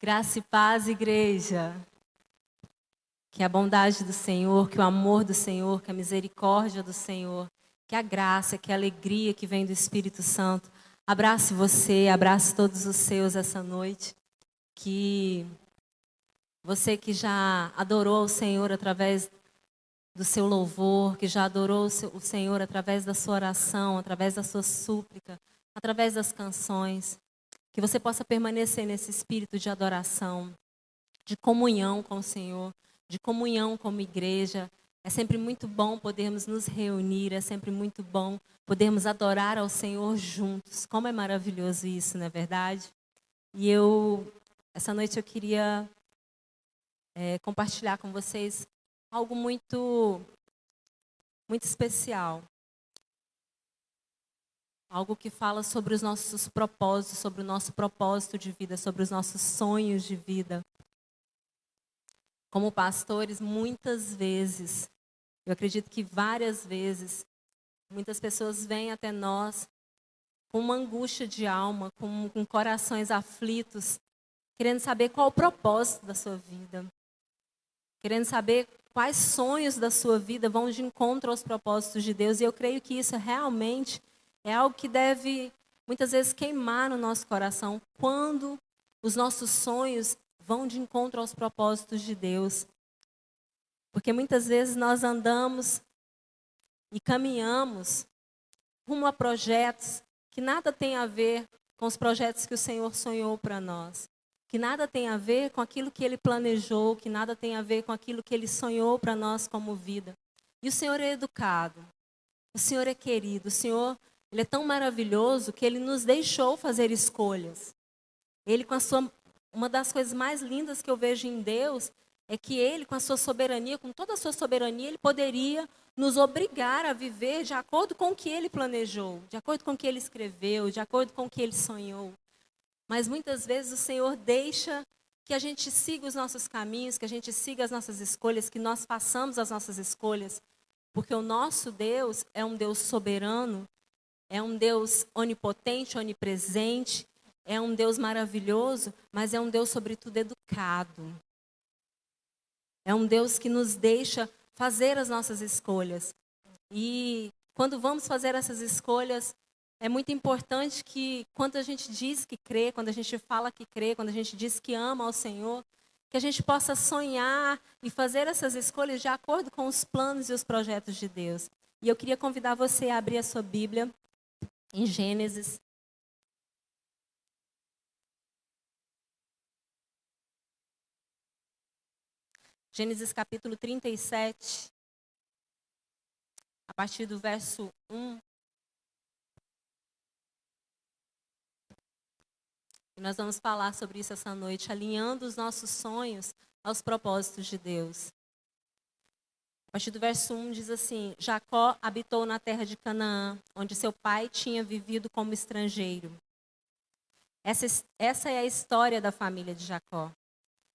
Graça e paz, igreja. Que a bondade do Senhor, que o amor do Senhor, que a misericórdia do Senhor, que a graça, que a alegria que vem do Espírito Santo, abrace você, abrace todos os seus essa noite. Que você que já adorou o Senhor através do seu louvor, que já adorou o Senhor através da sua oração, através da sua súplica, através das canções, que você possa permanecer nesse espírito de adoração, de comunhão com o Senhor, de comunhão como igreja. É sempre muito bom podermos nos reunir, é sempre muito bom podermos adorar ao Senhor juntos. Como é maravilhoso isso, não é verdade? E essa noite eu queria compartilhar com vocês algo muito, muito especial. Algo que fala sobre os nossos propósitos, sobre o nosso propósito de vida, sobre os nossos sonhos de vida. Como pastores, muitas vezes, eu acredito que várias vezes, muitas pessoas vêm até nós com uma angústia de alma, com corações aflitos, querendo saber qual o propósito da sua vida, querendo saber quais sonhos da sua vida vão de encontro aos propósitos de Deus. E eu creio que isso realmente é algo que deve, muitas vezes, queimar no nosso coração quando os nossos sonhos vão de encontro aos propósitos de Deus. Porque muitas vezes nós andamos e caminhamos rumo a projetos que nada tem a ver com os projetos que o Senhor sonhou para nós. Que nada tem a ver com aquilo que Ele planejou, que nada tem a ver com aquilo que Ele sonhou para nós como vida. E o Senhor é educado, o Senhor é querido, o Senhor Ele é tão maravilhoso que Ele nos deixou fazer escolhas. Ele, uma das coisas mais lindas que eu vejo em Deus é que Ele, com a sua soberania, com toda a sua soberania, Ele poderia nos obrigar a viver de acordo com o que Ele planejou, de acordo com o que Ele escreveu, de acordo com o que Ele sonhou. Mas muitas vezes o Senhor deixa que a gente siga os nossos caminhos, que a gente siga as nossas escolhas, que nós façamos as nossas escolhas, porque o nosso Deus é um Deus soberano, é um Deus onipotente, onipresente, é um Deus maravilhoso, mas é um Deus, sobretudo, educado. É um Deus que nos deixa fazer as nossas escolhas. E quando vamos fazer essas escolhas, é muito importante que, quando a gente diz que crê, quando a gente fala que crê, quando a gente diz que ama ao Senhor, que a gente possa sonhar e fazer essas escolhas de acordo com os planos e os projetos de Deus. E eu queria convidar você a abrir a sua Bíblia em Gênesis. Gênesis capítulo 37, a partir do verso 1. E nós vamos falar sobre isso essa noite, alinhando os nossos sonhos aos propósitos de Deus. A partir do verso 1 diz assim: Jacó habitou na terra de Canaã, onde seu pai tinha vivido como estrangeiro. Essa é a história da família de Jacó.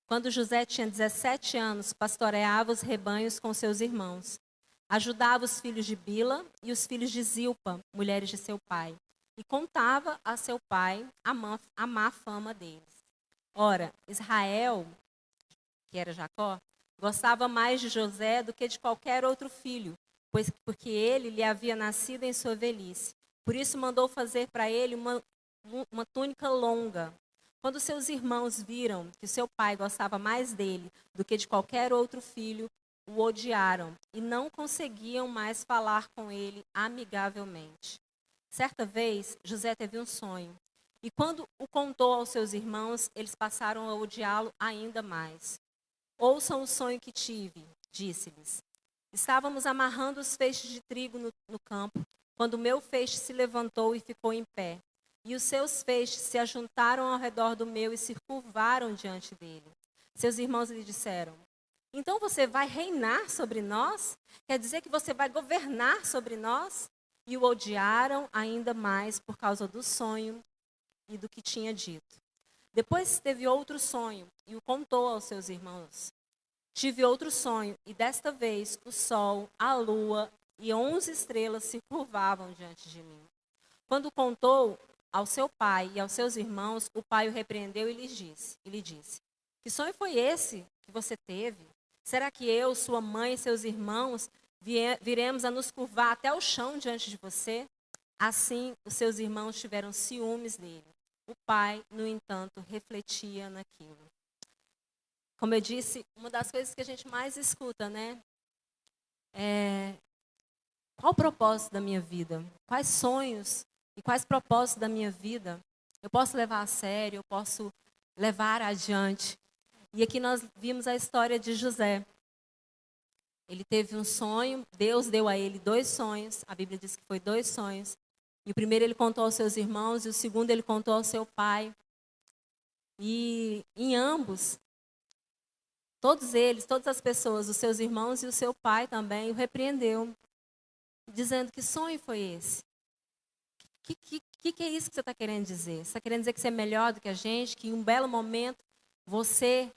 Quando José tinha 17 anos, pastoreava os rebanhos com seus irmãos. Ajudava os filhos de Bila e os filhos de Zilpa, mulheres de seu pai. E contava a seu pai a má fama deles. Ora, Israel, que era Jacó, gostava mais de José do que de qualquer outro filho, porque ele lhe havia nascido em sua velhice. Por isso mandou fazer para ele uma túnica longa. Quando seus irmãos viram que seu pai gostava mais dele do que de qualquer outro filho, o odiaram e não conseguiam mais falar com ele amigavelmente. Certa vez, José teve um sonho, e quando o contou aos seus irmãos, eles passaram a odiá-lo ainda mais. Ouçam o sonho que tive, disse-lhes. Estávamos amarrando os feixes de trigo no campo, quando o meu feixe se levantou e ficou em pé. E os seus feixes se ajuntaram ao redor do meu e se curvaram diante dele. Seus irmãos lhe disseram: Então você vai reinar sobre nós? Quer dizer que você vai governar sobre nós? E o odiaram ainda mais por causa do sonho e do que tinha dito. Depois teve outro sonho e o contou aos seus irmãos. Tive outro sonho e desta vez o sol, a lua e 11 estrelas se curvavam diante de mim. Quando contou, ao seu pai e aos seus irmãos, o pai o repreendeu e lhe disse: Que sonho foi esse que você teve? Será que eu, sua mãe e seus irmãos viremos a nos curvar até o chão diante de você? Assim, os seus irmãos tiveram ciúmes dele. O pai, no entanto, refletia naquilo. Como eu disse, uma das coisas que a gente mais escuta, né? Qual o propósito da minha vida? Quais sonhos e quais propósitos da minha vida eu posso levar a sério, eu posso levar adiante? E aqui nós vimos a história de José. Ele teve um sonho, Deus deu a ele 2 sonhos, a Bíblia diz que foi 2 sonhos. E o primeiro ele contou aos seus irmãos e o segundo ele contou ao seu pai. E em ambos, todos eles, todas as pessoas, os seus irmãos e o seu pai também, o repreendeu, dizendo: que sonho foi esse? Que é isso que você está querendo dizer? Você está querendo dizer que você é melhor do que a gente, que em um belo momento você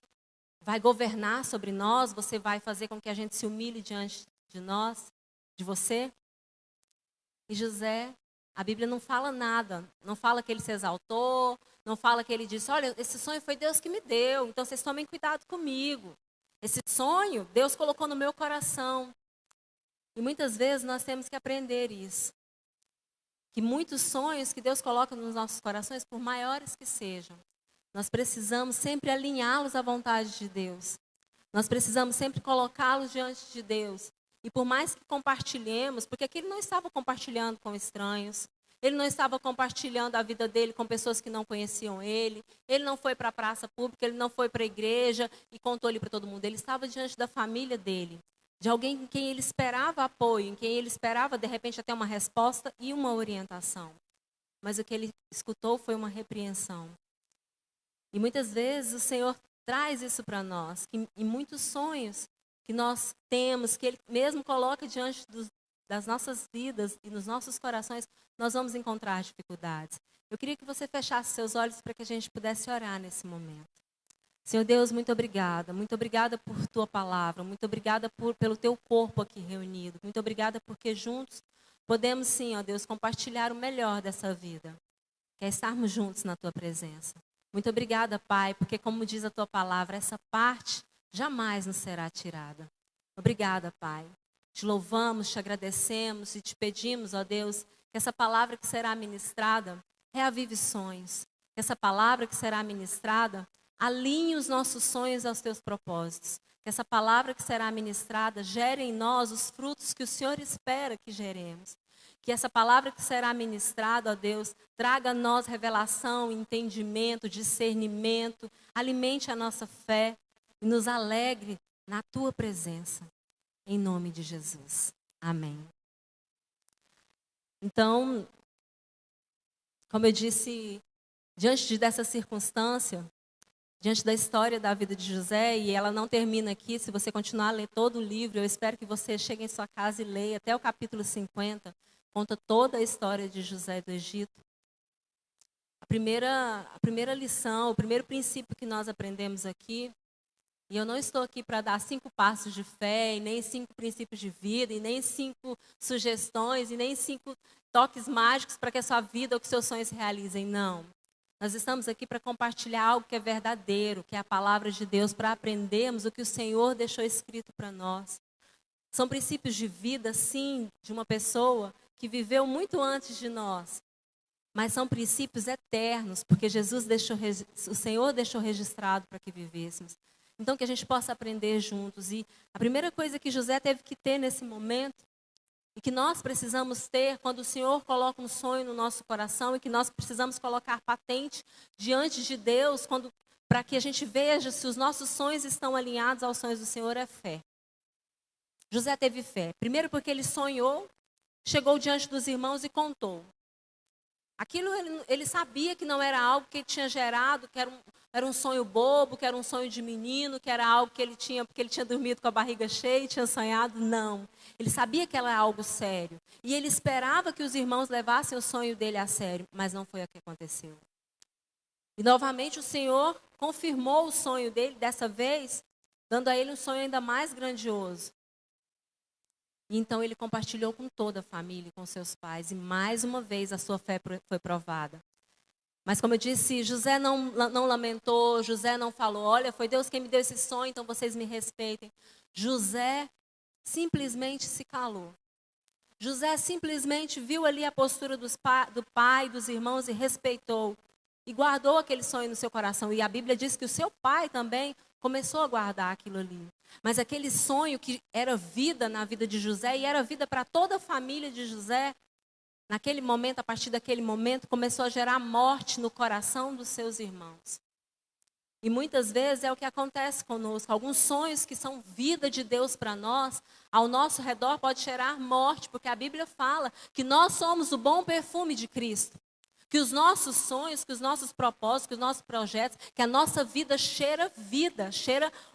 vai governar sobre nós, você vai fazer com que a gente se humilhe diante de nós, de você? E José, a Bíblia não fala nada, não fala que ele se exaltou, não fala que ele disse: olha, esse sonho foi Deus que me deu, então vocês tomem cuidado comigo. Esse sonho Deus colocou no meu coração. E muitas vezes nós temos que aprender isso. Que muitos sonhos que Deus coloca nos nossos corações, por maiores que sejam, nós precisamos sempre alinhá-los à vontade de Deus. Nós precisamos sempre colocá-los diante de Deus. E por mais que compartilhemos, porque aqui ele não estava compartilhando com estranhos, ele não estava compartilhando a vida dele com pessoas que não conheciam ele não foi para a praça pública, ele não foi para a igreja e contou ali para todo mundo. Ele estava diante da família dele, de alguém em quem ele esperava apoio, em quem ele esperava, de repente, até uma resposta e uma orientação. Mas o que ele escutou foi uma repreensão. E muitas vezes o Senhor traz isso para nós, que em muitos sonhos que nós temos, que Ele mesmo coloca diante das nossas vidas e nos nossos corações, nós vamos encontrar dificuldades. Eu queria que você fechasse seus olhos para que a gente pudesse orar nesse momento. Senhor Deus, muito obrigada por Tua palavra, muito obrigada pelo Teu corpo aqui reunido, muito obrigada porque juntos podemos sim, ó Deus, compartilhar o melhor dessa vida, que é estarmos juntos na Tua presença. Muito obrigada, Pai, porque como diz a Tua palavra, essa parte jamais nos será tirada. Obrigada, Pai. Te louvamos, te agradecemos e te pedimos, ó Deus, que essa palavra que será ministrada reavive sonhos. Que essa palavra que será ministrada alinhe os nossos sonhos aos Teus propósitos. Que essa palavra que será ministrada gere em nós os frutos que o Senhor espera que geremos. Que essa palavra que será ministrada, ó Deus, traga a nós revelação, entendimento, discernimento, alimente a nossa fé e nos alegre na Tua presença. Em nome de Jesus. Amém. Então, como eu disse, diante dessa circunstância, diante da história da vida de José, e ela não termina aqui, se você continuar a ler todo o livro, eu espero que você chegue em sua casa e leia até o capítulo 50, conta toda a história de José do Egito. A primeira lição, o primeiro princípio que nós aprendemos aqui, e eu não estou aqui para dar 5 passos de fé, e nem 5 princípios de vida, e nem 5 sugestões, e nem 5 toques mágicos para que a sua vida ou que seus sonhos se realizem, não. Nós estamos aqui para compartilhar algo que é verdadeiro, que é a palavra de Deus, para aprendermos o que o Senhor deixou escrito para nós. São princípios de vida, sim, de uma pessoa que viveu muito antes de nós. Mas são princípios eternos, porque o Senhor deixou registrado para que vivêssemos. Então, que a gente possa aprender juntos. E a primeira coisa que José teve que ter nesse momento, e que nós precisamos ter quando o Senhor coloca um sonho no nosso coração, e que nós precisamos colocar patente diante de Deus, para que a gente veja se os nossos sonhos estão alinhados aos sonhos do Senhor, é fé. José teve fé. Primeiro porque ele sonhou, chegou diante dos irmãos e contou. Aquilo ele sabia que não era algo que ele tinha gerado, que era um sonho bobo, que era um sonho de menino, que era algo que ele tinha, porque ele tinha dormido com a barriga cheia e tinha sonhado. Não. Ele sabia que era algo sério. E ele esperava que os irmãos levassem o sonho dele a sério, mas não foi o que aconteceu. E novamente o Senhor confirmou o sonho dele, dessa vez, dando a ele um sonho ainda mais grandioso. E então ele compartilhou com toda a família, com seus pais. E mais uma vez a sua fé foi provada. Mas como eu disse, José não lamentou, José não falou, olha, foi Deus quem me deu esse sonho, então vocês me respeitem. José simplesmente se calou. José simplesmente viu ali a postura do pai, dos irmãos e respeitou. E guardou aquele sonho no seu coração. E a Bíblia diz que o seu pai também começou a guardar aquilo ali. Mas aquele sonho que era vida na vida de José e era vida para toda a família de José, naquele momento, a partir daquele momento, começou a gerar morte no coração dos seus irmãos. E muitas vezes é o que acontece conosco. Alguns sonhos que são vida de Deus para nós, ao nosso redor pode gerar morte, porque a Bíblia fala que nós somos o bom perfume de Cristo. Que os nossos sonhos, que os nossos propósitos, que os nossos projetos, que a nossa vida, cheira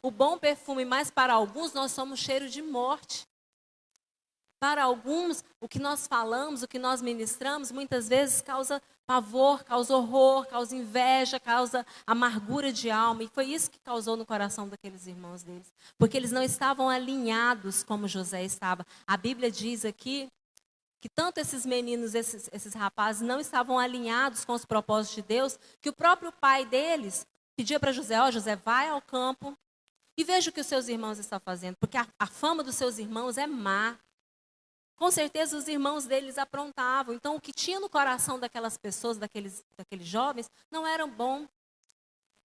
o bom perfume, mas para alguns nós somos cheiro de morte. Para alguns, o que nós falamos, o que nós ministramos, muitas vezes causa pavor, causa horror, causa inveja, causa amargura de alma. E foi isso que causou no coração daqueles irmãos deles. Porque eles não estavam alinhados como José estava. A Bíblia diz aqui que tanto esses meninos, esses rapazes, não estavam alinhados com os propósitos de Deus, que o próprio pai deles pedia para José, José, vai ao campo e veja o que os seus irmãos estão fazendo. Porque a fama dos seus irmãos é má. Com certeza os irmãos deles aprontavam. Então, o que tinha no coração daquelas pessoas, daqueles jovens, não era bom.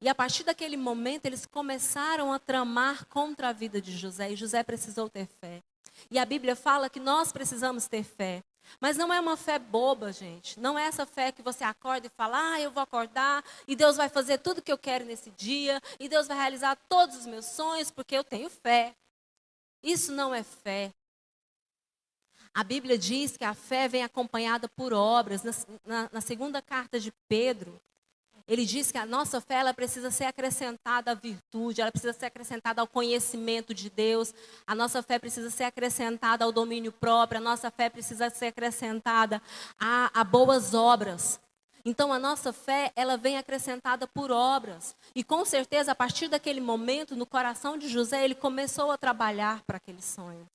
E a partir daquele momento, eles começaram a tramar contra a vida de José. E José precisou ter fé. E a Bíblia fala que nós precisamos ter fé. Mas não é uma fé boba, gente. Não é essa fé que você acorda e fala, eu vou acordar e Deus vai fazer tudo o que eu quero nesse dia. E Deus vai realizar todos os meus sonhos porque eu tenho fé. Isso não é fé. A Bíblia diz que a fé vem acompanhada por obras. Na segunda carta de Pedro, ele diz que a nossa fé ela precisa ser acrescentada à virtude, ela precisa ser acrescentada ao conhecimento de Deus, a nossa fé precisa ser acrescentada ao domínio próprio, a nossa fé precisa ser acrescentada a boas obras. Então, a nossa fé, ela vem acrescentada por obras. E com certeza, a partir daquele momento, no coração de José, ele começou a trabalhar para aquele sonho.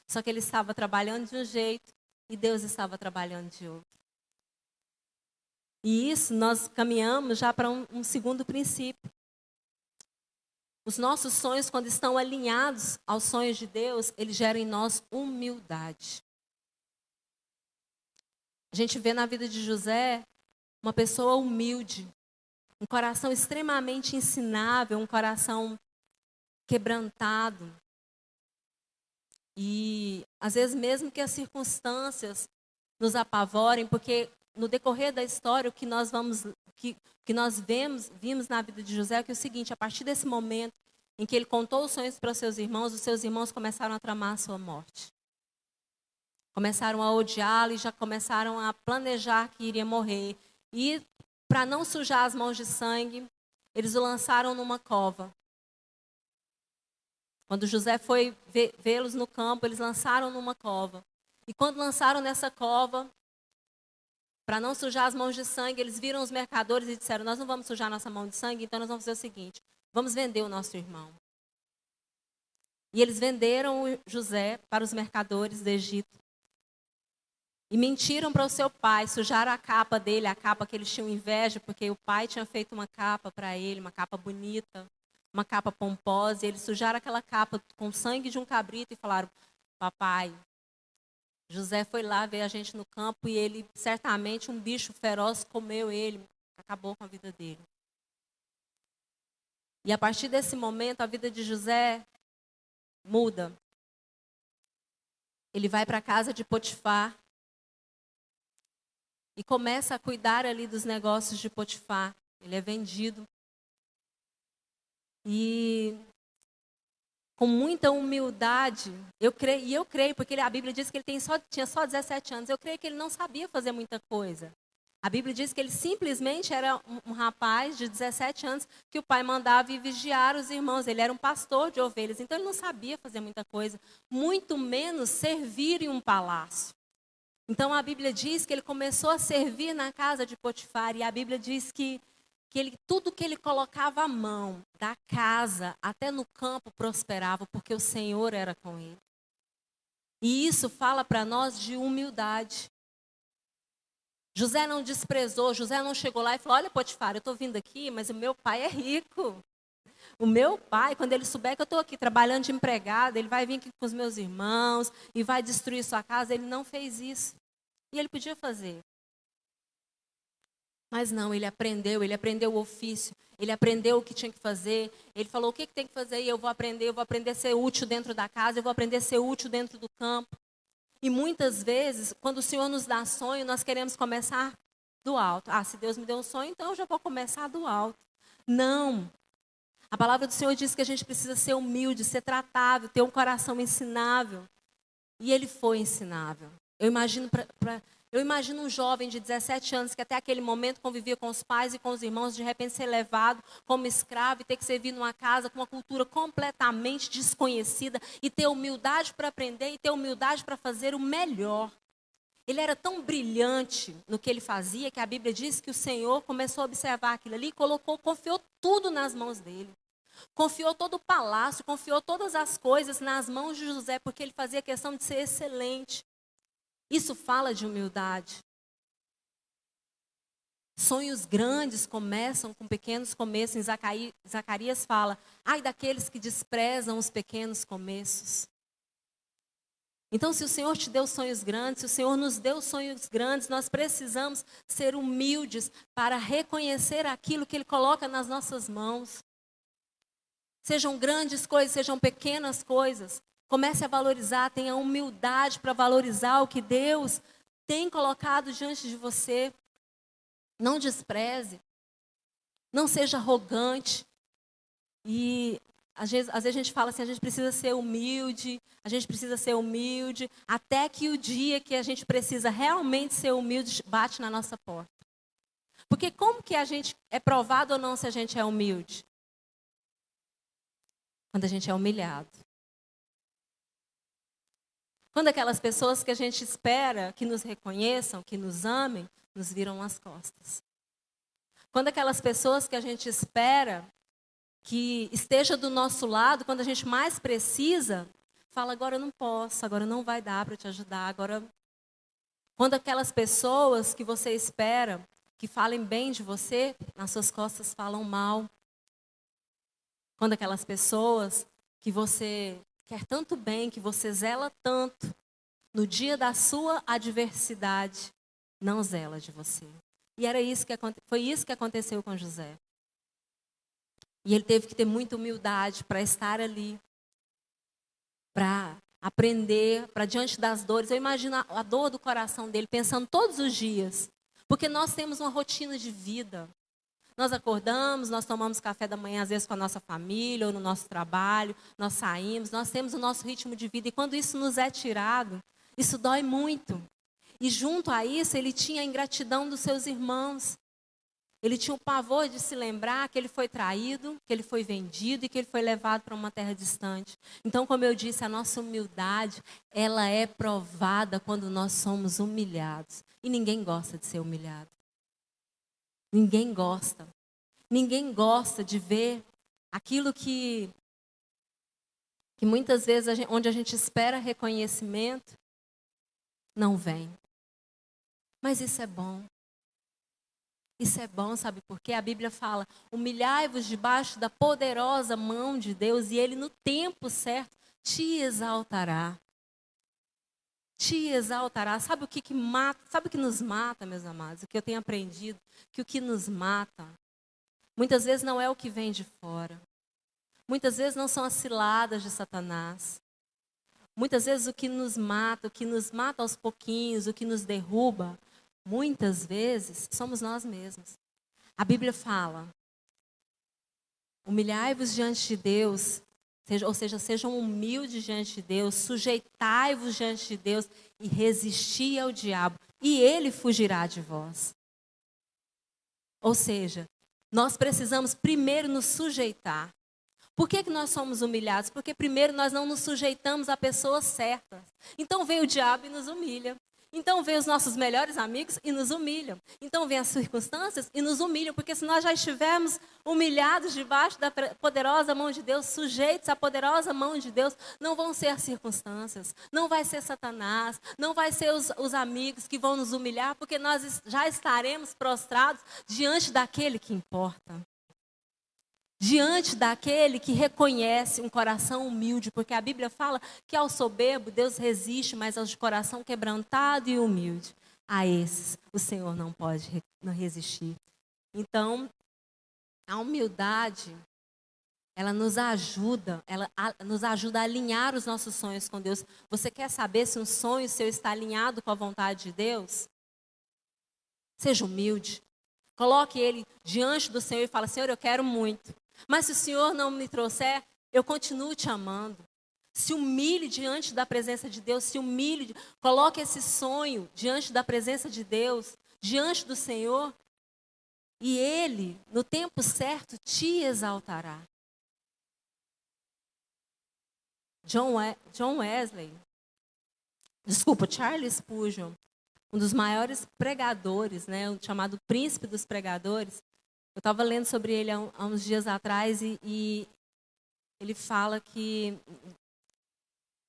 Só que ele estava trabalhando de um jeito e Deus estava trabalhando de outro. E isso nós caminhamos já para um segundo princípio. Os nossos sonhos, quando estão alinhados aos sonhos de Deus, eles geram em nós humildade. A gente vê na vida de José uma pessoa humilde, um coração extremamente ensinável, um coração quebrantado. E às vezes mesmo que as circunstâncias nos apavorem, porque no decorrer da história o que nós vimos na vida de José é que é o seguinte, a partir desse momento em que ele contou os sonhos para os seus irmãos começaram a tramar a sua morte. Começaram a odiá-lo e já começaram a planejar que iria morrer. E para não sujar as mãos de sangue, eles o lançaram numa cova. Quando José foi vê-los no campo, eles lançaram numa cova. E quando lançaram nessa cova, para não sujar as mãos de sangue, eles viram os mercadores e disseram, nós não vamos sujar nossa mão de sangue, então nós vamos fazer o seguinte, vamos vender o nosso irmão. E eles venderam José para os mercadores do Egito. E mentiram para o seu pai, sujaram a capa dele, a capa que eles tinham inveja, porque o pai tinha feito uma capa para ele, uma capa bonita. Uma capa pomposa, e eles sujaram aquela capa com sangue de um cabrito e falaram, papai, José foi lá ver a gente no campo e ele, certamente, um bicho feroz comeu ele, acabou com a vida dele. E a partir desse momento, a vida de José muda. Ele vai para a casa de Potifar e começa a cuidar ali dos negócios de Potifar. Ele é vendido. E com muita humildade, eu creio, porque a Bíblia diz que ele tinha só 17 anos, eu creio que ele não sabia fazer muita coisa. A Bíblia diz que ele simplesmente era um rapaz de 17 anos que o pai mandava ir vigiar os irmãos, ele era um pastor de ovelhas, então ele não sabia fazer muita coisa, muito menos servir em um palácio. Então a Bíblia diz que ele começou a servir na casa de Potifar, e a Bíblia diz que tudo que ele colocava a mão, da casa até no campo, prosperava, porque o Senhor era com ele. E isso fala para nós de humildade. José não desprezou, José não chegou lá e falou, olha, Potifar, eu estou vindo aqui, mas o meu pai é rico. O meu pai, quando ele souber que eu estou aqui trabalhando de empregada, ele vai vir aqui com os meus irmãos e vai destruir sua casa. Ele não fez isso. E ele podia fazer. Mas não, ele aprendeu o ofício, ele aprendeu o que tinha que fazer. Ele falou, o que tem que fazer? E eu vou aprender a ser útil dentro da casa, eu vou aprender a ser útil dentro do campo. E muitas vezes, quando o Senhor nos dá sonho, nós queremos começar do alto. Se Deus me deu um sonho, então eu já vou começar do alto. Não. A palavra do Senhor diz que a gente precisa ser humilde, ser tratável, ter um coração ensinável. E ele foi ensinável. Eu imagino um jovem de 17 anos que até aquele momento convivia com os pais e com os irmãos, de repente ser levado como escravo e ter que servir numa casa com uma cultura completamente desconhecida e ter humildade para aprender e ter humildade para fazer o melhor. Ele era tão brilhante no que ele fazia que a Bíblia diz que o Senhor começou a observar aquilo ali e confiou tudo nas mãos dele. Confiou todo o palácio, confiou todas as coisas nas mãos de José, porque ele fazia questão de ser excelente. Isso fala de humildade. Sonhos grandes começam com pequenos começos. Em Zacarias fala, ai daqueles que desprezam os pequenos começos. Então, se o Senhor te deu sonhos grandes, se o Senhor nos deu sonhos grandes, nós precisamos ser humildes para reconhecer aquilo que Ele coloca nas nossas mãos. Sejam grandes coisas, sejam pequenas coisas. Comece a valorizar, tenha humildade para valorizar o que Deus tem colocado diante de você. Não despreze. Não seja arrogante. E às vezes a gente fala assim, a gente precisa ser humilde, até que o dia que a gente precisa realmente ser humilde bate na nossa porta. Porque como que a gente é provado ou não se a gente é humilde? Quando a gente é humilhado. Quando aquelas pessoas que a gente espera que nos reconheçam, que nos amem, nos viram as costas. Quando aquelas pessoas que a gente espera que esteja do nosso lado, quando a gente mais precisa, fala, agora eu não posso, agora não vai dar para te ajudar. Agora, quando aquelas pessoas que você espera que falem bem de você, nas suas costas falam mal. Quando aquelas pessoas que você quer tanto bem, que você zela tanto, no dia da sua adversidade, não zela de você. E foi isso que aconteceu com José. E ele teve que ter muita humildade para estar ali, para aprender, para diante das dores. Eu imagino a dor do coração dele, pensando todos os dias. Porque nós temos uma rotina de vida. Nós acordamos, nós tomamos café da manhã, às vezes com a nossa família, ou no nosso trabalho, nós saímos, nós temos o nosso ritmo de vida. E quando isso nos é tirado, isso dói muito. E junto a isso, ele tinha a ingratidão dos seus irmãos. Ele tinha o pavor de se lembrar que ele foi traído, que ele foi vendido e que ele foi levado para uma terra distante. Então, como eu disse, a nossa humildade, ela é provada quando nós somos humilhados. E ninguém gosta de ser humilhado. Ninguém gosta. Ninguém gosta de ver aquilo que muitas vezes, onde a gente espera reconhecimento, não vem. Mas isso é bom. Isso é bom, sabe por quê? A Bíblia fala, humilhai-vos debaixo da poderosa mão de Deus e Ele no tempo certo te exaltará. Te exaltará. Sabe o que mata? Sabe o que nos mata, meus amados? O que eu tenho aprendido? Que o que nos mata, muitas vezes não é o que vem de fora. Muitas vezes não são as ciladas de Satanás. Muitas vezes o que nos mata aos pouquinhos, o que nos derruba, muitas vezes somos nós mesmos. A Bíblia fala, humilhai-vos diante de Deus, ou seja, sejam humildes diante de Deus, sujeitai-vos diante de Deus e resisti ao diabo, e ele fugirá de vós. Ou seja, nós precisamos primeiro nos sujeitar. Por que nós somos humilhados? Porque primeiro nós não nos sujeitamos a pessoas certas. Então vem o diabo e nos humilha. Então vem os nossos melhores amigos e nos humilham. Então vem as circunstâncias e nos humilham, porque se nós já estivermos humilhados debaixo da poderosa mão de Deus, sujeitos à poderosa mão de Deus, não vão ser as circunstâncias, não vai ser Satanás, não vai ser os amigos que vão nos humilhar, porque nós já estaremos prostrados diante daquele que importa. Diante daquele que reconhece um coração humilde, porque a Bíblia fala que ao soberbo Deus resiste, mas aos de coração quebrantado e humilde, a esses o Senhor não pode resistir. Então, a humildade, ela nos ajuda a alinhar os nossos sonhos com Deus. Você quer saber se um sonho seu está alinhado com a vontade de Deus? Seja humilde. Coloque ele diante do Senhor e fala: Senhor, eu quero muito. Mas se o Senhor não me trouxer, eu continuo te amando. Se humilhe diante da presença de Deus, coloque esse sonho diante da presença de Deus, diante do Senhor, e Ele, no tempo certo, te exaltará. Charles Spurgeon, um dos maiores pregadores, né, chamado príncipe dos pregadores. Eu estava lendo sobre ele há uns dias atrás e ele fala que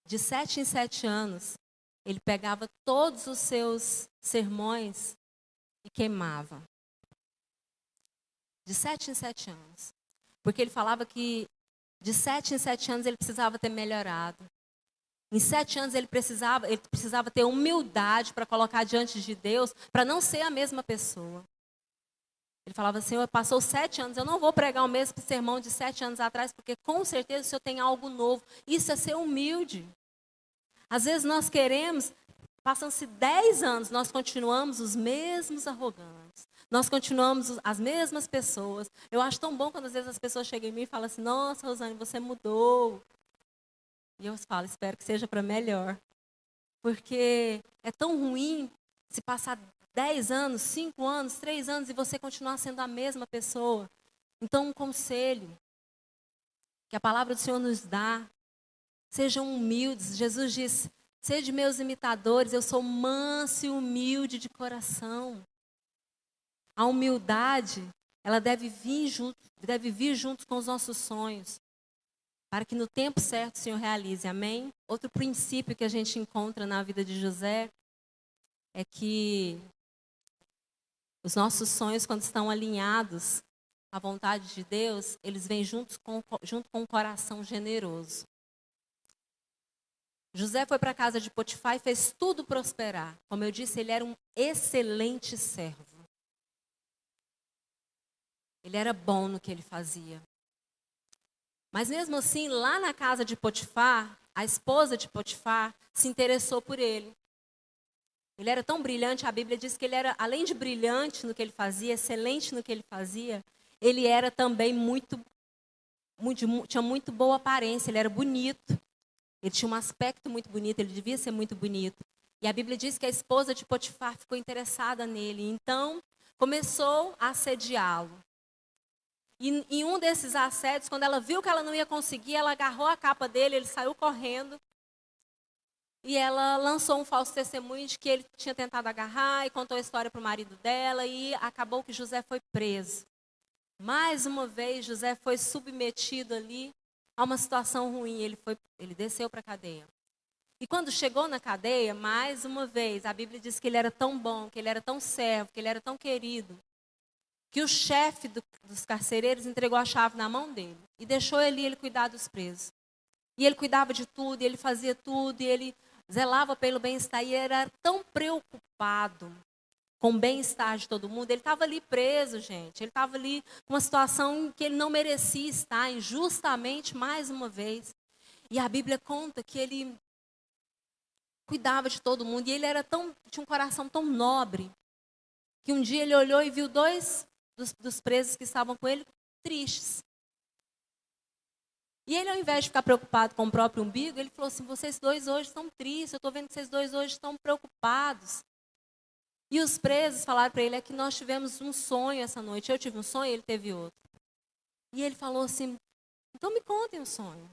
de 7 em 7 anos ele pegava todos os seus sermões e queimava. De 7 em 7 anos. Porque ele falava que de 7 em 7 anos ele precisava ter melhorado. Em 7 anos ele precisava ter humildade para colocar diante de Deus, para não ser a mesma pessoa. Ele falava assim: passou 7 anos, eu não vou pregar o mesmo sermão de 7 anos atrás, porque com certeza o Senhor tem algo novo. Isso é ser humilde. Às vezes nós queremos, passam-se 10 anos, nós continuamos os mesmos arrogantes. Nós continuamos as mesmas pessoas. Eu acho tão bom quando às vezes as pessoas chegam em mim e falam assim: nossa, Rosane, você mudou. E eu falo: espero que seja para melhor. Porque é tão ruim se passar 10 anos, 5 anos, 3 anos e você continuar sendo a mesma pessoa. Então, um conselho que a palavra do Senhor nos dá: sejam humildes. Jesus disse: sede meus imitadores, eu sou manso e humilde de coração. A humildade, ela deve vir junto com os nossos sonhos, para que no tempo certo o Senhor realize. Amém? Outro princípio que a gente encontra na vida de José é que os nossos sonhos, quando estão alinhados à vontade de Deus, eles vêm junto com um coração generoso. José foi para a casa de Potifar e fez tudo prosperar. Como eu disse, ele era um excelente servo. Ele era bom no que ele fazia. Mas mesmo assim, lá na casa de Potifar, a esposa de Potifar se interessou por ele. Ele era tão brilhante, a Bíblia diz que ele era, além de brilhante no que ele fazia, excelente no que ele fazia, ele era também tinha muito boa aparência, ele era bonito. Ele tinha um aspecto muito bonito, ele devia ser muito bonito. E a Bíblia diz que a esposa de Potifar ficou interessada nele. Então, começou a assediá-lo. E em um desses assédios, quando ela viu que ela não ia conseguir, ela agarrou a capa dele, ele saiu correndo. E ela lançou um falso testemunho de que ele tinha tentado agarrar e contou a história para o marido dela. E acabou que José foi preso. Mais uma vez, José foi submetido ali a uma situação ruim. Ele desceu para a cadeia. E quando chegou na cadeia, mais uma vez, a Bíblia diz que ele era tão bom, que ele era tão servo, que ele era tão querido, que o chefe dos carcereiros entregou a chave na mão dele e deixou ele cuidar dos presos. E ele cuidava de tudo, e ele fazia tudo, e ele zelava pelo bem-estar. E ele era tão preocupado com o bem-estar de todo mundo. Ele estava ali preso, gente. Ele estava ali com uma situação em que ele não merecia estar, injustamente, mais uma vez. E a Bíblia conta que ele cuidava de todo mundo. E ele tinha um coração tão nobre, que um dia ele olhou e viu 2 dos presos que estavam com ele tristes. E ele, ao invés de ficar preocupado com o próprio umbigo, ele falou assim: vocês 2 hoje estão tristes, eu estou vendo que vocês 2 hoje estão preocupados. E os presos falaram para ele: é que nós tivemos um sonho essa noite. Eu tive um sonho e ele teve outro. E ele falou assim: então me contem o sonho.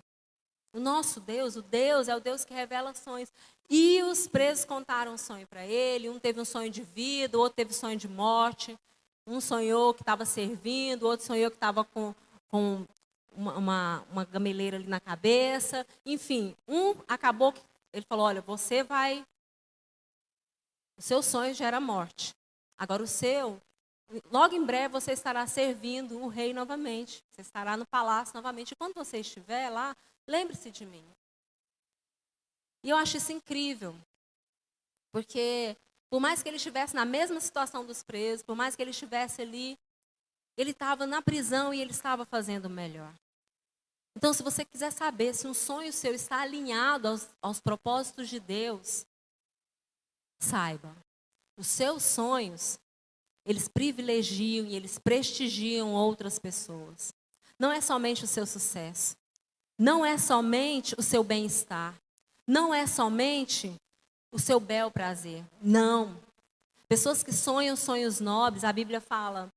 O nosso Deus, o Deus é o Deus que revela sonhos. E os presos contaram um sonho para ele. Um teve um sonho de vida, o outro teve um sonho de morte. Um sonhou que estava servindo, o outro sonhou que estava com uma gameleira ali na cabeça. Enfim, um acabou que ele falou, olha, você vai... O seu sonho gera morte. Agora o seu, logo em breve você estará servindo o rei novamente. Você estará no palácio novamente. E quando você estiver lá, lembre-se de mim. E eu acho isso incrível. Porque por mais que ele estivesse na mesma situação dos presos, por mais que ele estivesse ali, ele estava na prisão e ele estava fazendo o melhor. Então, se você quiser saber se um sonho seu está alinhado aos propósitos de Deus, saiba, os seus sonhos, eles privilegiam e eles prestigiam outras pessoas. Não é somente o seu sucesso. Não é somente o seu bem-estar. Não é somente o seu bel prazer. Não. Pessoas que sonham sonhos nobres, a Bíblia fala,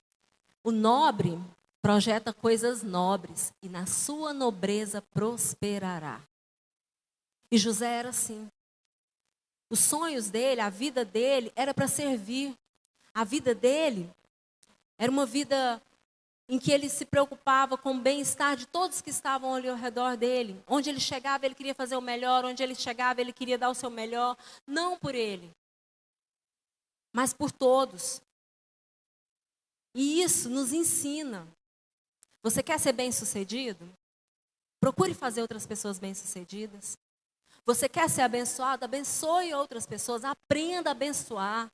o nobre projeta coisas nobres e na sua nobreza prosperará. E José era assim. Os sonhos dele, a vida dele era para servir. A vida dele era uma vida em que ele se preocupava com o bem-estar de todos que estavam ali ao redor dele. Onde ele chegava, ele queria fazer o melhor. Onde ele chegava, ele queria dar o seu melhor. Não por ele, mas por todos. E isso nos ensina. Você quer ser bem-sucedido? Procure fazer outras pessoas bem-sucedidas. Você quer ser abençoado? Abençoe outras pessoas. Aprenda a abençoar.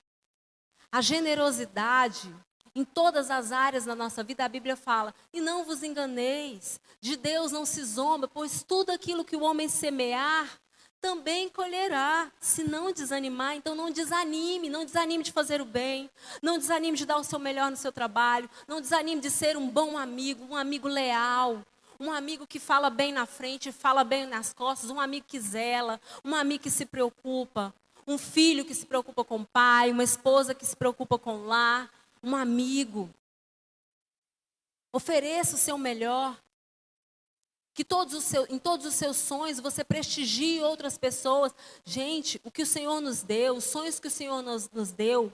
A generosidade em todas as áreas da nossa vida, a Bíblia fala, e não vos enganeis, de Deus não se zomba, pois tudo aquilo que o homem semear, também colherá. Se não desanimar, então não desanime de fazer o bem, não desanime de dar o seu melhor no seu trabalho, não desanime de ser um bom amigo, um amigo leal, um amigo que fala bem na frente, fala bem nas costas, um amigo que zela, um amigo que se preocupa, um filho que se preocupa com o pai, uma esposa que se preocupa com o lar, um amigo. Ofereça o seu melhor. Que em todos os seus sonhos você prestigie outras pessoas. Gente, o que o Senhor nos deu, os sonhos que o Senhor nos deu,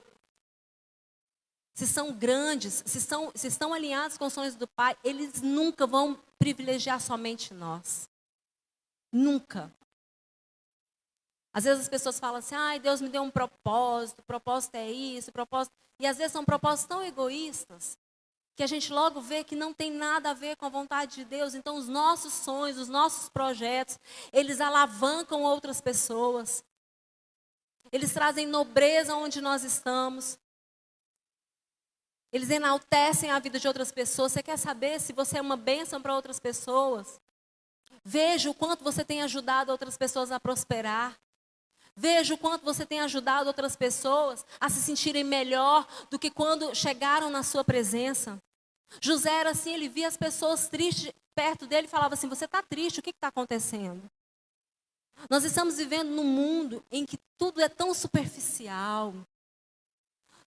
se são grandes, se estão alinhados com os sonhos do Pai, eles nunca vão privilegiar somente nós. Nunca. Às vezes as pessoas falam assim, ai, Deus me deu um propósito, o propósito é isso, o propósito... E às vezes são propósitos tão egoístas, que a gente logo vê que não tem nada a ver com a vontade de Deus. Então os nossos sonhos, os nossos projetos, eles alavancam outras pessoas. Eles trazem nobreza onde nós estamos. Eles enaltecem a vida de outras pessoas. Você quer saber se você é uma bênção para outras pessoas? Veja o quanto você tem ajudado outras pessoas a prosperar. Veja o quanto você tem ajudado outras pessoas a se sentirem melhor do que quando chegaram na sua presença. José era assim, ele via as pessoas tristes perto dele e falava assim, você está triste, o que está acontecendo? Nós estamos vivendo num mundo em que tudo é tão superficial,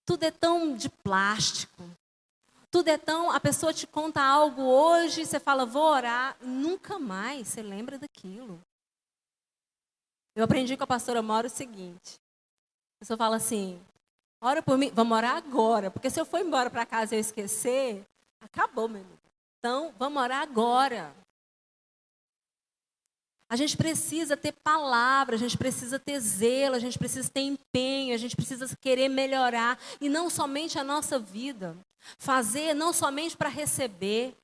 tudo é tão de plástico, tudo é tão... A pessoa te conta algo hoje, você fala, vou orar, e nunca mais você lembra daquilo. Eu aprendi com a pastora Maura o seguinte, a pessoa fala assim, ora por mim, vamos orar agora, porque se eu for embora para casa e eu esquecer, acabou, meu amigo. Então, vamos orar agora. A gente precisa ter palavra, a gente precisa ter zelo, a gente precisa ter empenho, a gente precisa querer melhorar. E não somente a nossa vida. Fazer não somente para receber.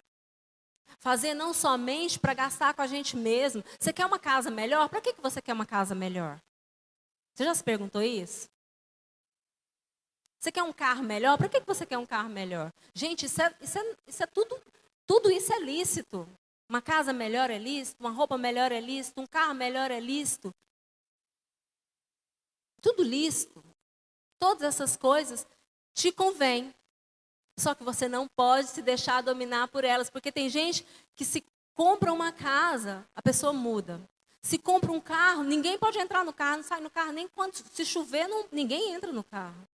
Fazer não somente para gastar com a gente mesmo. Você quer uma casa melhor? Para que você quer uma casa melhor? Você já se perguntou isso? Você quer um carro melhor? Para que você quer um carro melhor? Gente, isso é tudo isso é lícito. Uma casa melhor é lícito, uma roupa melhor é lícito, um carro melhor é lícito. Tudo lícito. Todas essas coisas te convêm. Só que você não pode se deixar dominar por elas, porque tem gente que se compra uma casa, a pessoa muda. Se compra um carro, ninguém pode entrar no carro, não sai no carro, nem quando se chover, ninguém entra no carro.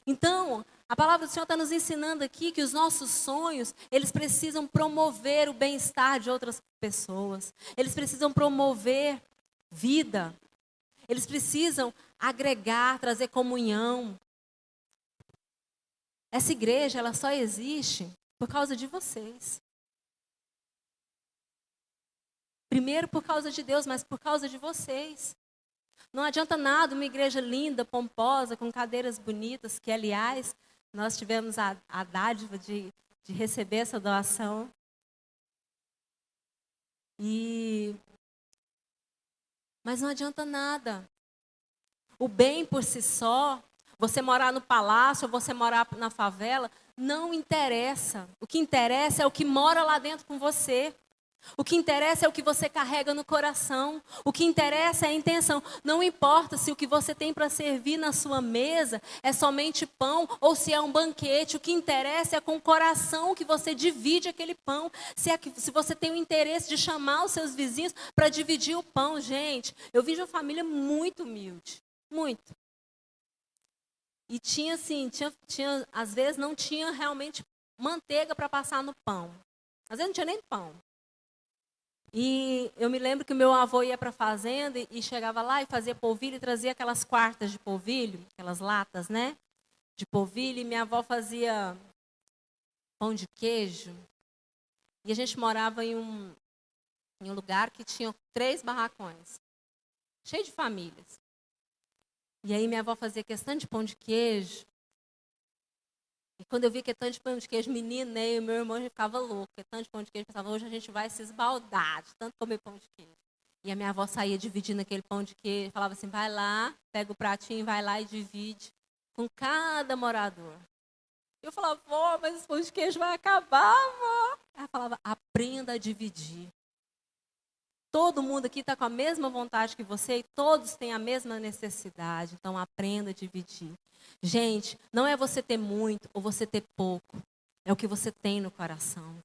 Então, A palavra do Senhor está nos ensinando aqui que os nossos sonhos, eles precisam promover o bem-estar de outras pessoas. Eles precisam promover vida. Eles precisam agregar, trazer comunhão. Essa igreja, ela só existe por causa de vocês. Primeiro por causa de Deus, mas por causa de vocês. Não adianta nada uma igreja linda, pomposa, com cadeiras bonitas, que, aliás, nós tivemos a dádiva de receber essa doação. Mas não adianta nada. O bem por si só, você morar no palácio ou você morar na favela, não interessa. O que interessa é o que mora lá dentro com você. O que interessa é o que você carrega no coração. O que interessa é a intenção. Não importa se o que você tem para servir na sua mesa é somente pão ou se é um banquete. O que interessa é com o coração que você divide aquele pão. Se você tem o interesse de chamar os seus vizinhos para dividir o pão. Gente, eu vim de uma família muito humilde. Muito. E tinha assim, às vezes não tinha realmente manteiga para passar no pão. Às vezes não tinha nem pão. E eu me lembro que o meu avô ia para a fazenda e chegava lá e fazia polvilho e trazia aquelas quartas de polvilho, aquelas latas, né? De polvilho. E minha avó fazia pão de queijo. E a gente morava em um lugar que tinha 3 barracões, cheio de famílias. E aí minha avó fazia questão de pão de queijo. E quando eu vi questão de pão de queijo, menino, né, e meu irmão já ficava louco. Questão de pão de queijo, pensava, hoje a gente vai se esbaldar de tanto comer pão de queijo. E a minha avó saía dividindo aquele pão de queijo, falava assim, vai lá, pega o pratinho, vai lá e divide com cada morador. Eu falava, vó, mas esse pão de queijo vai acabar, vó. Ela falava, aprenda a dividir. Todo mundo aqui está com a mesma vontade que você e todos têm a mesma necessidade. Então, aprenda a dividir. Gente, não é você ter muito ou você ter pouco. É o que você tem no coração.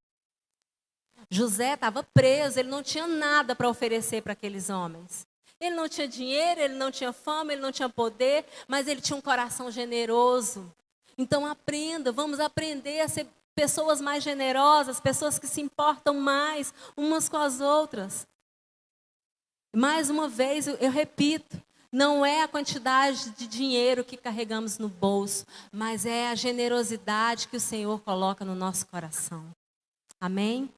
José estava preso, ele não tinha nada para oferecer para aqueles homens. Ele não tinha dinheiro, ele não tinha fama, ele não tinha poder, mas ele tinha um coração generoso. Então aprenda, vamos aprender a ser pessoas mais generosas, pessoas que se importam mais umas com as outras. Mais uma vez, eu repito, não é a quantidade de dinheiro que carregamos no bolso, mas é a generosidade que o Senhor coloca no nosso coração. Amém?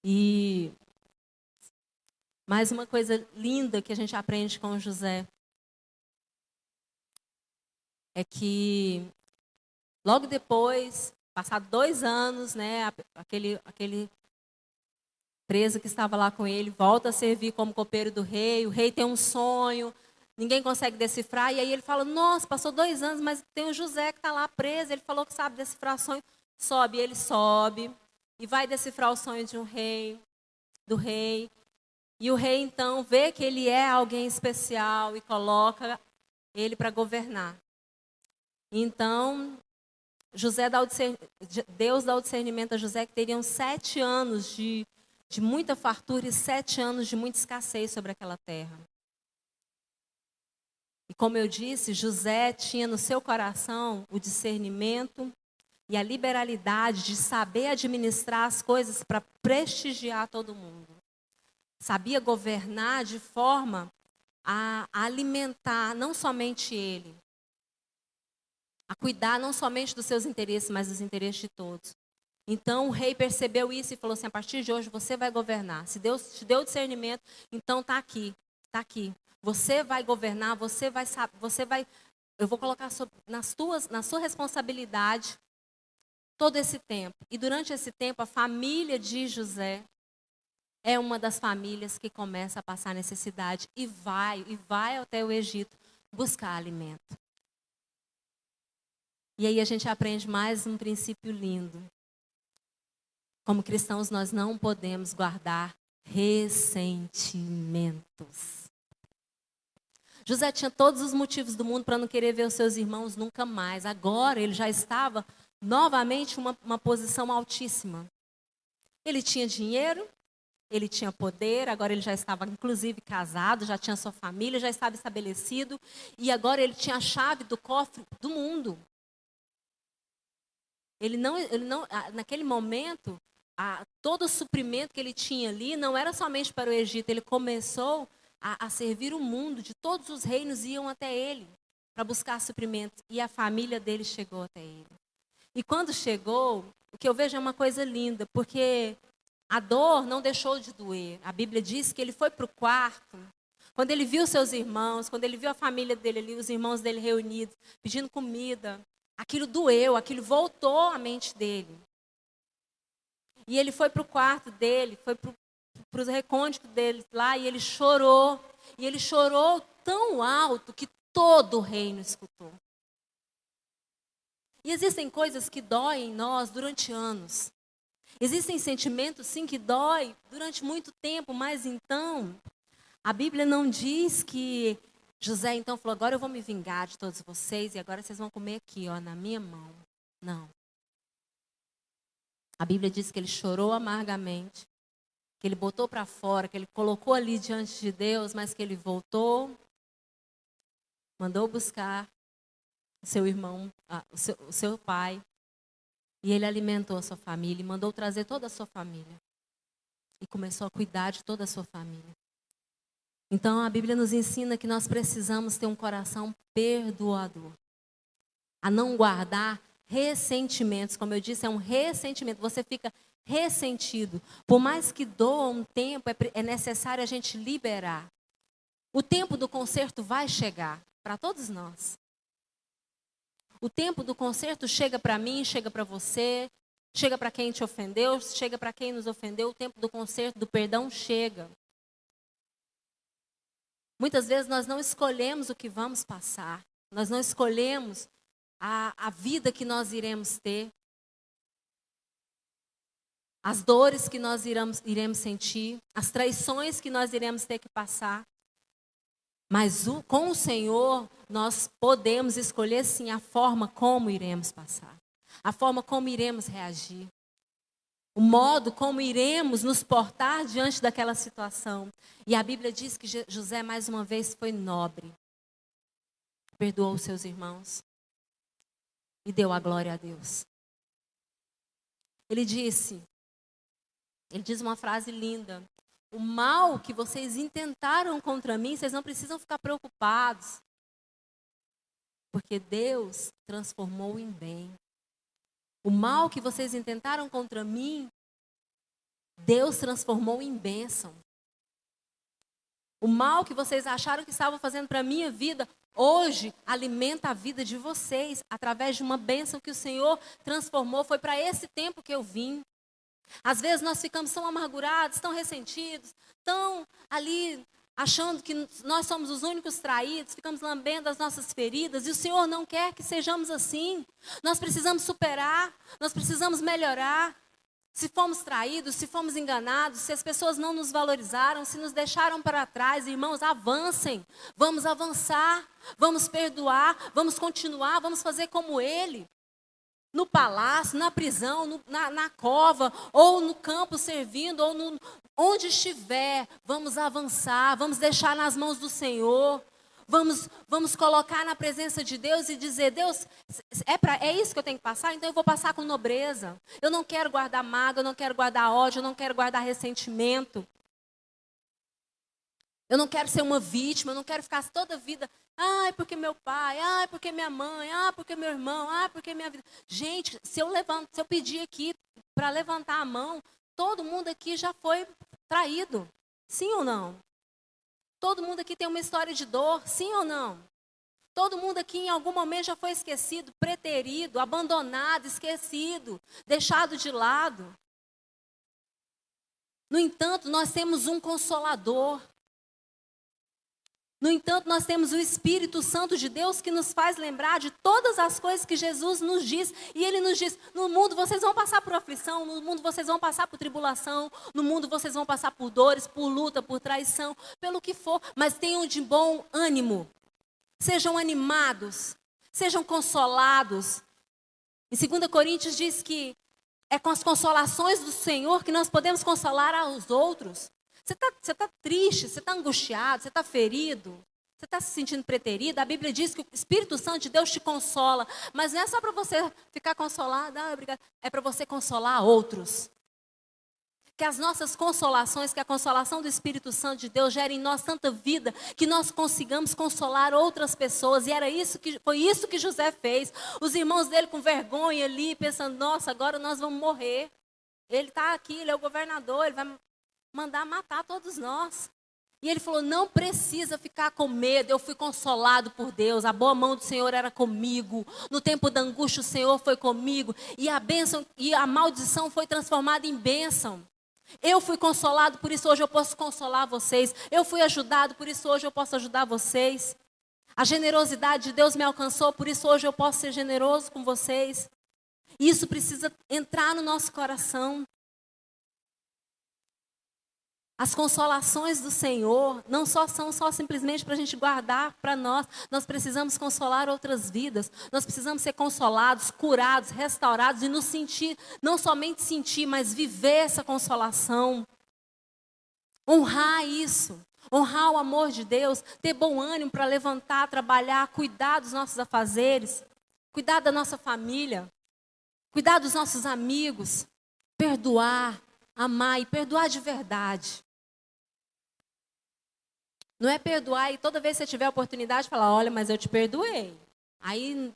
E mais uma coisa linda que a gente aprende com José é que logo depois, passados 2 anos, né, aquele preso que estava lá com ele volta a servir como copeiro do rei. O rei tem um sonho, ninguém consegue decifrar. E aí ele fala, nossa, passou 2 anos, mas tem o José que está lá preso. Ele falou que sabe decifrar sonho. Sobe, ele sobe e vai decifrar o sonho de do rei. E o rei, então, vê que ele é alguém especial e coloca ele para governar. Então, Deus dá o discernimento a José que teriam 7 anos de muita fartura e 7 anos de muita escassez sobre aquela terra. E como eu disse, José tinha no seu coração o discernimento e a liberalidade de saber administrar as coisas para prestigiar todo mundo. Sabia governar de forma a alimentar não somente ele, a cuidar não somente dos seus interesses, mas dos interesses de todos. Então o rei percebeu isso e falou assim, a partir de hoje você vai governar. Se Deus te deu discernimento, então está aqui. Você vai governar, eu vou colocar na sua responsabilidade todo esse tempo. E durante esse tempo, a família de José é uma das famílias que começa a passar necessidade e vai até o Egito buscar alimento. E aí a gente aprende mais um princípio lindo. Como cristãos, nós não podemos guardar ressentimentos. José tinha todos os motivos do mundo para não querer ver os seus irmãos nunca mais. Agora ele já estava novamente em uma posição altíssima. Ele tinha dinheiro, ele tinha poder, agora ele já estava inclusive casado, já tinha sua família, já estava estabelecido. E agora ele tinha a chave do cofre do mundo. naquele momento, todo o suprimento que ele tinha ali não era somente para o Egito, ele começou a servir o mundo, de todos os reinos iam até ele para buscar suprimento, e a família dele chegou até ele. E quando chegou, o que eu vejo é uma coisa linda, porque a dor não deixou de doer. A Bíblia diz que ele foi para o quarto, quando ele viu seus irmãos, quando ele viu a família dele ali, os irmãos dele reunidos, pedindo comida, aquilo doeu, aquilo voltou à mente dele. E ele foi para o quarto dele, foi para os recônditos dele lá, e ele chorou. E ele chorou tão alto que todo o reino escutou. E existem coisas que doem em nós durante anos. Existem sentimentos, sim, que dói durante muito tempo, mas então, a Bíblia não diz que José então falou, agora eu vou me vingar de todos vocês e agora vocês vão comer aqui, ó, na minha mão. Não. A Bíblia diz que ele chorou amargamente, que ele botou para fora, que ele colocou ali diante de Deus, mas que ele voltou, mandou buscar o seu irmão, o seu pai, e ele alimentou a sua família, e mandou trazer toda a sua família. E começou a cuidar de toda a sua família. Então a Bíblia nos ensina que nós precisamos ter um coração perdoador. A não guardar ressentimentos. Como eu disse, é um ressentimento. Você fica ressentido. Por mais que doa um tempo, é necessário a gente liberar. O tempo do conserto vai chegar para todos nós. O tempo do conserto chega para mim, chega para você, chega para quem te ofendeu, chega para quem nos ofendeu. O tempo do conserto, do perdão chega. Muitas vezes nós não escolhemos o que vamos passar. Nós não escolhemos a vida que nós iremos ter. As dores que nós iremos sentir. As traições que nós iremos ter que passar. Mas com o Senhor, nós podemos escolher sim a forma como iremos passar. A forma como iremos reagir. O modo como iremos nos portar diante daquela situação. E a Bíblia diz que José, mais uma vez, foi nobre. Perdoou os seus irmãos. E deu a glória a Deus. Ele diz uma frase linda. O mal que vocês intentaram contra mim, vocês não precisam ficar preocupados. Porque Deus transformou em bem. O mal que vocês intentaram contra mim, Deus transformou em bênção. O mal que vocês acharam que estavam fazendo para a minha vida, hoje alimenta a vida de vocês, através de uma bênção que o Senhor transformou. Foi para esse tempo que eu vim. Às vezes nós ficamos tão amargurados, tão ressentidos, tão ali achando que nós somos os únicos traídos, ficamos lambendo as nossas feridas, e o Senhor não quer que sejamos assim. Nós precisamos superar, nós precisamos melhorar. Se fomos traídos, se fomos enganados, se as pessoas não nos valorizaram, se nos deixaram para trás, irmãos, avancem. Vamos avançar, vamos perdoar, vamos continuar, vamos fazer como Ele. No palácio, na prisão, na cova, ou no campo servindo, ou onde estiver, vamos avançar, vamos deixar nas mãos do Senhor, vamos colocar na presença de Deus e dizer, Deus, é isso que eu tenho que passar? Então eu vou passar com nobreza. Eu não quero guardar mágoa, eu não quero guardar ódio, eu não quero guardar ressentimento. Eu não quero ser uma vítima, eu não quero ficar toda a vida, ai, porque meu pai, ai, porque minha mãe, ai, porque meu irmão, ai, porque minha vida. Gente, se eu pedir aqui para levantar a mão, todo mundo aqui já foi traído. Sim ou não? Todo mundo aqui tem uma história de dor, sim ou não? Todo mundo aqui em algum momento já foi esquecido, preterido, abandonado, esquecido, deixado de lado. No entanto, nós temos um Consolador. No entanto, nós temos o Espírito Santo de Deus que nos faz lembrar de todas as coisas que Jesus nos diz. E Ele nos diz, no mundo vocês vão passar por aflição, no mundo vocês vão passar por tribulação, no mundo vocês vão passar por dores, por luta, por traição, pelo que for. Mas tenham de bom ânimo. Sejam animados, sejam consolados. Em 2 Coríntios diz que é com as consolações do Senhor que nós podemos consolar aos outros. Você está triste, você está angustiado, você está ferido, Você está se sentindo preterida? A Bíblia diz que o Espírito Santo de Deus te consola. Mas não é só para você ficar consolado, obrigado. É para você consolar outros. Que as nossas consolações, que a consolação do Espírito Santo de Deus gere em nós tanta vida, que nós consigamos consolar outras pessoas. E foi isso que José fez. Os irmãos dele com vergonha ali, pensando, nossa, agora nós vamos morrer. Ele está aqui, ele é o governador, ele vai mandar matar todos nós. E ele falou, não precisa ficar com medo, eu fui consolado por Deus, a boa mão do Senhor era comigo, no tempo da angústia o Senhor foi comigo, e a bênção e a maldição foi transformada em bênção. Eu fui consolado, por isso hoje eu posso consolar vocês. Eu fui ajudado, por isso hoje eu posso ajudar vocês. A generosidade de Deus me alcançou, por isso hoje eu posso ser generoso com vocês. E isso precisa entrar no nosso coração. As consolações do Senhor não são só simplesmente para a gente guardar para nós. Nós precisamos consolar outras vidas. Nós precisamos ser consolados, curados, restaurados e nos sentir, não somente sentir, mas viver essa consolação. Honrar isso. Honrar o amor de Deus. Ter bom ânimo para levantar, trabalhar, cuidar dos nossos afazeres. Cuidar da nossa família. Cuidar dos nossos amigos. Perdoar, amar e perdoar de verdade. Não é perdoar e toda vez que você tiver a oportunidade, falar, olha, mas eu te perdoei. Aí,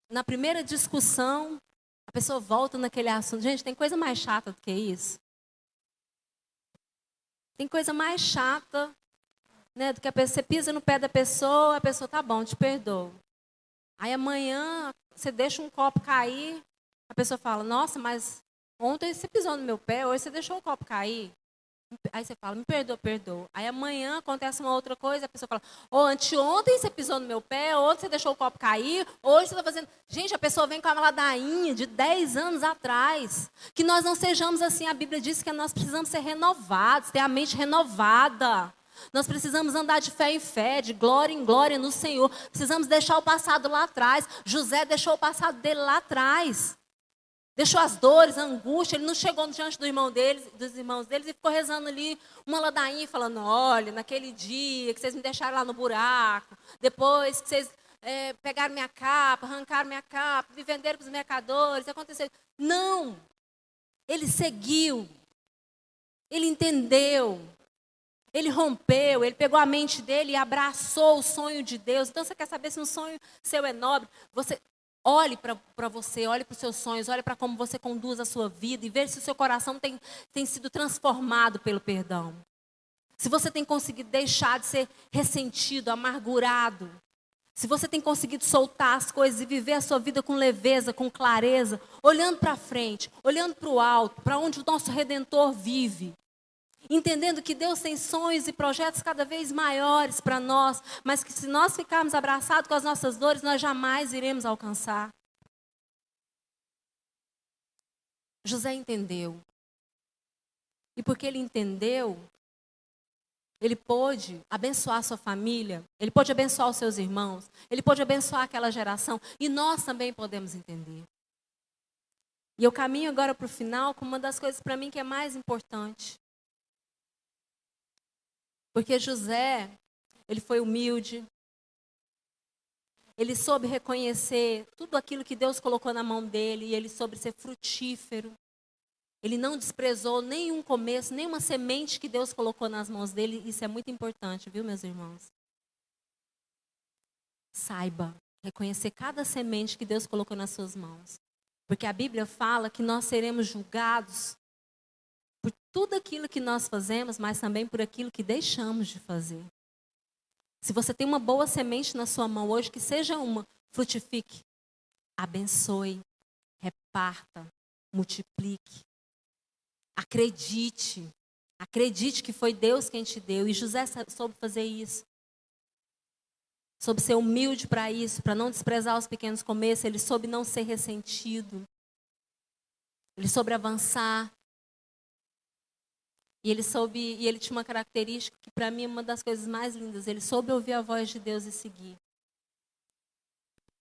na primeira discussão, a pessoa volta naquele assunto. Gente, tem coisa mais chata do que isso? Tem coisa mais chata, né, do que você pisa no pé da pessoa, a pessoa, tá bom, te perdoo. Aí amanhã, você deixa um copo cair, a pessoa fala, nossa, mas ontem você pisou no meu pé, hoje você deixou o copo cair. Aí você fala, me perdoa, perdoa. Aí amanhã acontece uma outra coisa, a pessoa fala, anteontem você pisou no meu pé, ontem você deixou o copo cair, hoje você está fazendo... Gente, a pessoa vem com uma ladainha de 10 anos atrás. Que nós não sejamos assim, a Bíblia diz que nós precisamos ser renovados, ter a mente renovada. Nós precisamos andar de fé em fé, de glória em glória no Senhor. Precisamos deixar o passado lá atrás. José deixou o passado dele lá atrás. Deixou as dores, a angústia, ele não chegou diante dos irmãos deles e ficou rezando ali uma ladainha, falando, olha, naquele dia que vocês me deixaram lá no buraco, depois que vocês pegaram minha capa, arrancaram minha capa, me venderam para os mercadores, aconteceu. Não! Ele seguiu, ele entendeu, ele rompeu, ele pegou a mente dele e abraçou o sonho de Deus. Então, você quer saber se um sonho seu é nobre? Olhe para você, olhe para os seus sonhos, olhe para como você conduz a sua vida e veja se o seu coração tem sido transformado pelo perdão. Se você tem conseguido deixar de ser ressentido, amargurado. Se você tem conseguido soltar as coisas e viver a sua vida com leveza, com clareza, olhando para frente, olhando para o alto, para onde o nosso Redentor vive. Entendendo que Deus tem sonhos e projetos cada vez maiores para nós, mas que se nós ficarmos abraçados com as nossas dores, nós jamais iremos alcançar. José entendeu. E porque ele entendeu, ele pôde abençoar a sua família, ele pôde abençoar os seus irmãos, ele pôde abençoar aquela geração, e nós também podemos entender. E eu caminho agora para o final com uma das coisas para mim que é mais importante. Porque José, ele foi humilde, ele soube reconhecer tudo aquilo que Deus colocou na mão dele, e ele soube ser frutífero. Ele não desprezou nenhum começo, nenhuma semente que Deus colocou nas mãos dele. Isso é muito importante, viu, meus irmãos? Saiba reconhecer cada semente que Deus colocou nas suas mãos. Porque a Bíblia fala que nós seremos julgados por tudo aquilo que nós fazemos, mas também por aquilo que deixamos de fazer. Se você tem uma boa semente na sua mão hoje, que seja uma, frutifique, abençoe, reparta, multiplique. Acredite que foi Deus quem te deu. E José soube fazer isso. Soube ser humilde para isso, para não desprezar os pequenos começos. Ele soube não ser ressentido. Ele soube avançar. E ele tinha uma característica que para mim é uma das coisas mais lindas. Ele soube ouvir a voz de Deus e seguir.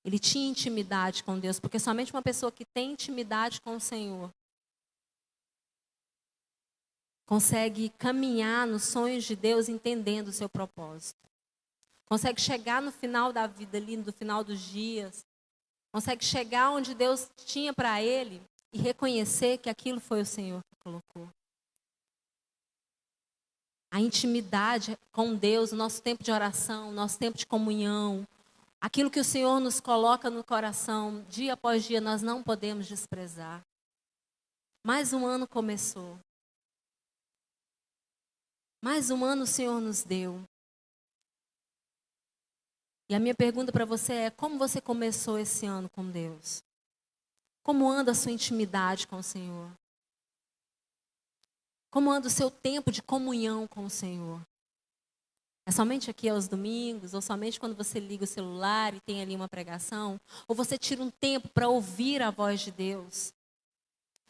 Ele tinha intimidade com Deus, porque somente uma pessoa que tem intimidade com o Senhor consegue caminhar nos sonhos de Deus entendendo o seu propósito. consegue chegar no final da vida ali, no final dos dias, consegue chegar onde Deus tinha para ele e reconhecer que aquilo foi o Senhor que colocou. A intimidade com Deus, o nosso tempo de oração, o nosso tempo de comunhão, aquilo que o Senhor nos coloca no coração, dia após dia, nós não podemos desprezar. Mais um ano começou. Mais um ano o Senhor nos deu. E a minha pergunta para você é: como você começou esse ano com Deus? Como anda a sua intimidade com o Senhor? Como anda o seu tempo de comunhão com o Senhor? É somente aqui aos domingos? Ou somente quando você liga o celular e tem ali uma pregação? Ou você tira um tempo para ouvir a voz de Deus?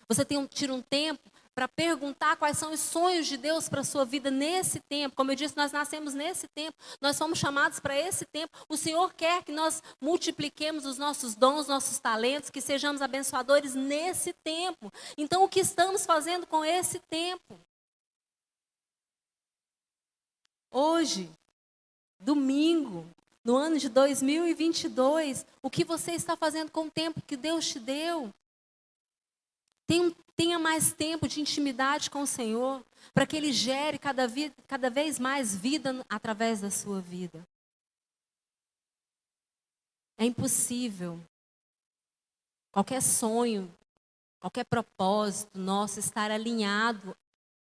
Você tira um tempo para perguntar quais são os sonhos de Deus para a sua vida nesse tempo? Como eu disse, nós nascemos nesse tempo, nós fomos chamados para esse tempo. O Senhor quer que nós multipliquemos os nossos dons, nossos talentos, que sejamos abençoadores nesse tempo. Então, o que estamos fazendo com esse tempo? Hoje, domingo, no ano de 2022, o que você está fazendo com o tempo que Deus te deu? Tenha mais tempo de intimidade com o Senhor, para que Ele gere cada vez mais vida através da sua vida. É impossível qualquer sonho, qualquer propósito nosso estar alinhado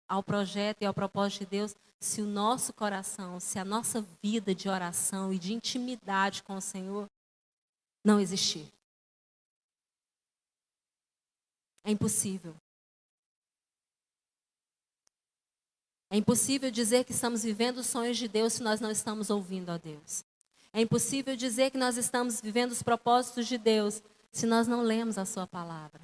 ao projeto e ao propósito de Deus, se o nosso coração, se a nossa vida de oração e de intimidade com o Senhor não existir. É impossível. É impossível dizer que estamos vivendo os sonhos de Deus se nós não estamos ouvindo a Deus. É impossível dizer que nós estamos vivendo os propósitos de Deus se nós não lemos a sua palavra.